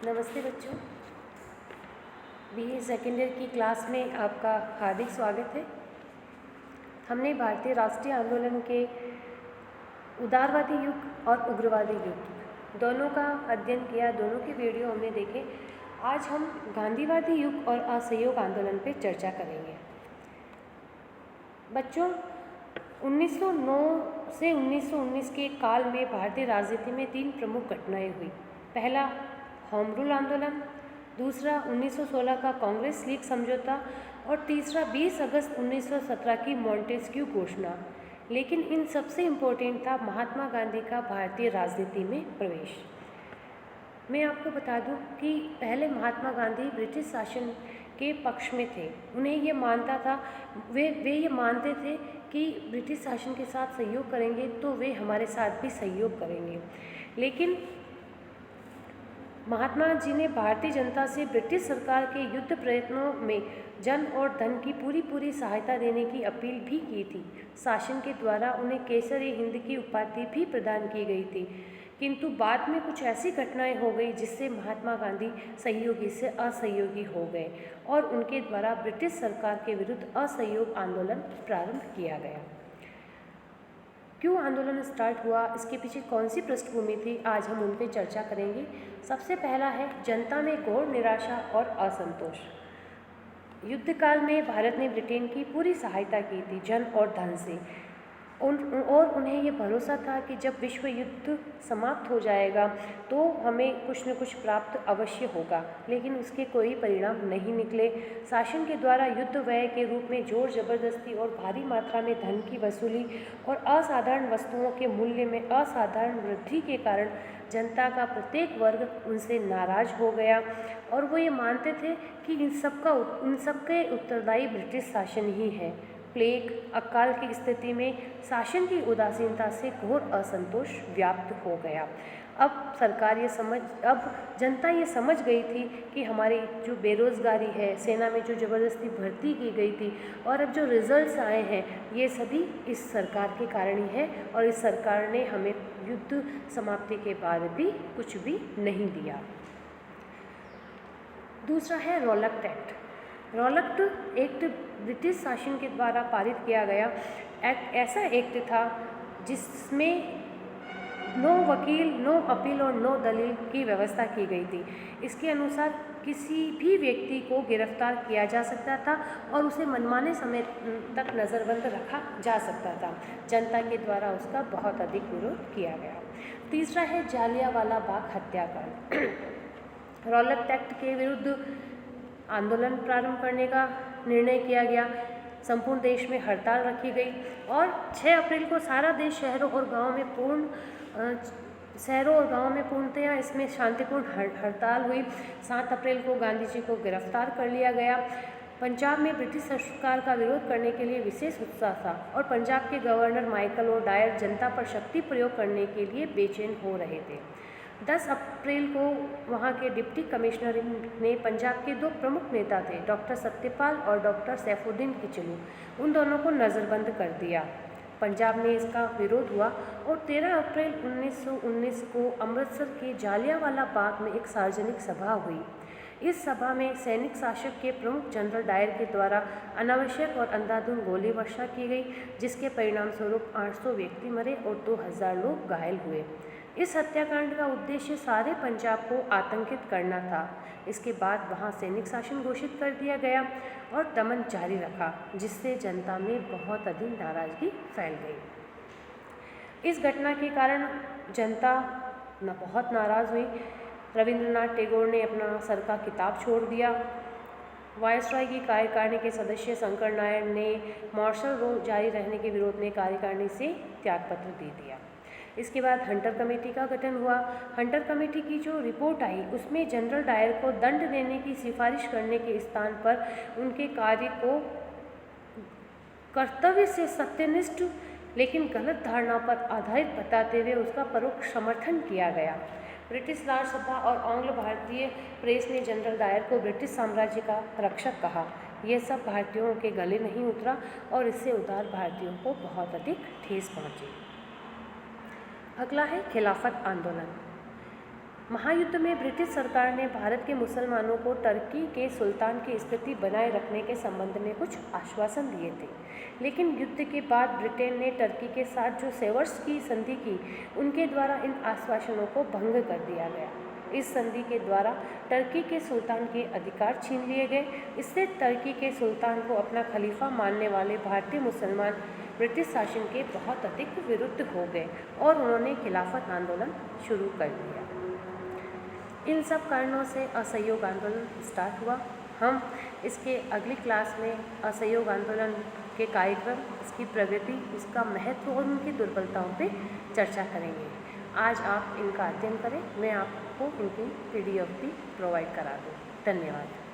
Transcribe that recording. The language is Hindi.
नमस्ते बच्चों, बीए सेकेंड ईयर की क्लास में आपका हार्दिक स्वागत है। हमने भारतीय राष्ट्रीय आंदोलन के उदारवादी युग और उग्रवादी युग दोनों का अध्ययन किया, दोनों के वीडियो हमने देखे। आज हम गांधीवादी युग और असहयोग आंदोलन पर चर्चा करेंगे। बच्चों, 1909 से 1919 के काल में भारतीय राजनीति में 3 प्रमुख घटनाएं हुई। पहला होम रूल आंदोलन, दूसरा 1916 का कांग्रेस लीग समझौता और तीसरा 20 अगस्त 1917 की मॉन्टेस्क्यू घोषणा। लेकिन इन सबसे इम्पोर्टेंट था महात्मा गांधी का भारतीय राजनीति में प्रवेश। मैं आपको बता दूं कि पहले महात्मा गांधी ब्रिटिश शासन के पक्ष में थे। उन्हें ये मानता था, वे ये मानते थे कि ब्रिटिश शासन के साथ सहयोग करेंगे तो वे हमारे साथ भी सहयोग करेंगे। लेकिन महात्मा जी ने भारतीय जनता से ब्रिटिश सरकार के युद्ध प्रयत्नों में जन और धन की पूरी सहायता देने की अपील भी की थी। शासन के द्वारा उन्हें केसर-ए-हिंद की उपाधि भी प्रदान की गई थी, किंतु बाद में कुछ ऐसी घटनाएं हो गई जिससे महात्मा गांधी सहयोगी से असहयोगी हो गए और उनके द्वारा ब्रिटिश सरकार के विरुद्ध असहयोग आंदोलन प्रारंभ किया गया। क्यों आंदोलन स्टार्ट हुआ, इसके पीछे कौन सी पृष्ठभूमि थी, आज हम उन पर चर्चा करेंगे। सबसे पहला है जनता में घोर निराशा और असंतोष। युद्ध काल में भारत ने ब्रिटेन की पूरी सहायता की थी जन और धन से, और उन्हें ये भरोसा था कि जब विश्व युद्ध समाप्त हो जाएगा तो हमें कुछ न कुछ प्राप्त अवश्य होगा। लेकिन उसके कोई परिणाम नहीं निकले। शासन के द्वारा युद्ध व्यय के रूप में जोर जबरदस्ती और भारी मात्रा में धन की वसूली और असाधारण वस्तुओं के मूल्य में असाधारण वृद्धि के कारण जनता का प्रत्येक वर्ग उनसे नाराज हो गया और वो ये मानते थे कि इन सबके उत्तरदायी ब्रिटिश शासन ही है। प्लेग, अकाल की स्थिति में शासन की उदासीनता से घोर असंतोष व्याप्त हो गया। अब जनता ये समझ गई थी कि हमारी जो बेरोजगारी है, सेना में जो ज़बरदस्ती भर्ती की गई थी और अब जो रिजल्ट्स आए हैं, ये सभी इस सरकार के कारण ही है और इस सरकार ने हमें युद्ध समाप्ति के बाद भी कुछ भी नहीं दिया। दूसरा है रॉलक्ट एक्ट। रॉलक्ट एक्ट ब्रिटिश शासन के द्वारा पारित किया गया ऐसा एक्ट था जिसमें नो वकील, नो अपील और नो दलील की व्यवस्था की गई थी। इसके अनुसार किसी भी व्यक्ति को गिरफ्तार किया जा सकता था और उसे मनमाने समय तक नज़रबंद रखा जा सकता था। जनता के द्वारा उसका बहुत अधिक विरोध किया गया। तीसरा है जालियांवाला बाग हत्याकांड। रॉलक्ट एक्ट के विरुद्ध आंदोलन प्रारंभ करने का निर्णय किया गया। संपूर्ण देश में हड़ताल रखी गई और 6 अप्रैल को सारा देश शहरों और गांवों में पूर्णतया इसमें शांतिपूर्ण हड़ताल हुई। 7 अप्रैल को गांधी जी को गिरफ्तार कर लिया गया। पंजाब में ब्रिटिश सरकार का विरोध करने के लिए विशेष उत्साह था और पंजाब के गवर्नर माइकल ओ डायर जनता पर शक्ति प्रयोग करने के लिए बेचैन हो रहे थे। 10 अप्रैल को वहाँ के डिप्टी कमिश्नर ने पंजाब के 2 प्रमुख नेता थे, डॉक्टर सत्यपाल और डॉक्टर सैफुद्दीन किचलू, उन दोनों को नज़रबंद कर दिया। पंजाब में इसका विरोध हुआ और 13 अप्रैल 1919 को अमृतसर के जालियांवाला बाग में एक सार्वजनिक सभा हुई। इस सभा में सैनिक शासक के प्रमुख जनरल डायर के द्वारा अनावश्यक और अंधाधुंध गोली वर्षा की गई, जिसके परिणाम स्वरूप 800 व्यक्ति मरे और 2000 लोग घायल हुए। इस हत्याकांड का उद्देश्य सारे पंजाब को आतंकित करना था। इसके बाद वहां सैनिक शासन घोषित कर दिया गया और दमन जारी रखा, जिससे जनता में बहुत अधिक नाराजगी फैल गई। इस घटना के कारण जनता बहुत नाराज़ हुई। रविंद्रनाथ टैगोर ने अपना सर का किताब छोड़ दिया। वायसराय की कार्यकारिणी के सदस्य शंकर नायर ने मार्शल लॉ जारी रहने के विरोध में कार्यकारिणी से त्यागपत्र दे दिया। इसके बाद हंटर कमेटी का गठन हुआ। हंटर कमेटी की जो रिपोर्ट आई उसमें जनरल डायर को दंड देने की सिफारिश करने के स्थान पर उनके कार्य को कर्तव्य से सत्यनिष्ठ लेकिन गलत धारणा पर आधारित बताते हुए उसका परोक्ष समर्थन किया गया। ब्रिटिश राजसभा और आंग्ल भारतीय प्रेस ने जनरल डायर को ब्रिटिश साम्राज्य का रक्षक कहा। यह सब भारतीयों के गले नहीं उतरा और इससे उदार भारतीयों को बहुत अधिक ठेस पहुंची। अगला है खिलाफत आंदोलन। महायुद्ध में ब्रिटिश सरकार ने भारत के मुसलमानों को टर्की के सुल्तान की स्थिति बनाए रखने के संबंध में कुछ आश्वासन दिए थे, लेकिन युद्ध के बाद ब्रिटेन ने टर्की के साथ जो सेवर्स की संधि की, उनके द्वारा इन आश्वासनों को भंग कर दिया गया। इस संधि के द्वारा टर्की के सुल्तान के अधिकार छीन लिए गए। इससे टर्की के सुल्तान को अपना खलीफा मानने वाले भारतीय मुसलमान ब्रिटिश शासन के बहुत अधिक विरुद्ध हो गए और उन्होंने खिलाफत आंदोलन शुरू कर दिया। इन सब कारणों से असहयोग आंदोलन स्टार्ट हुआ। हम इसके अगली क्लास में असहयोग आंदोलन के कार्यक्रम, इसकी प्रगति, इसका महत्व और उनकी दुर्बलताओं पे चर्चा करेंगे। आज आप इनका अध्ययन करें, मैं आपको इनकी PDF भी प्रोवाइड करा दूँ। धन्यवाद।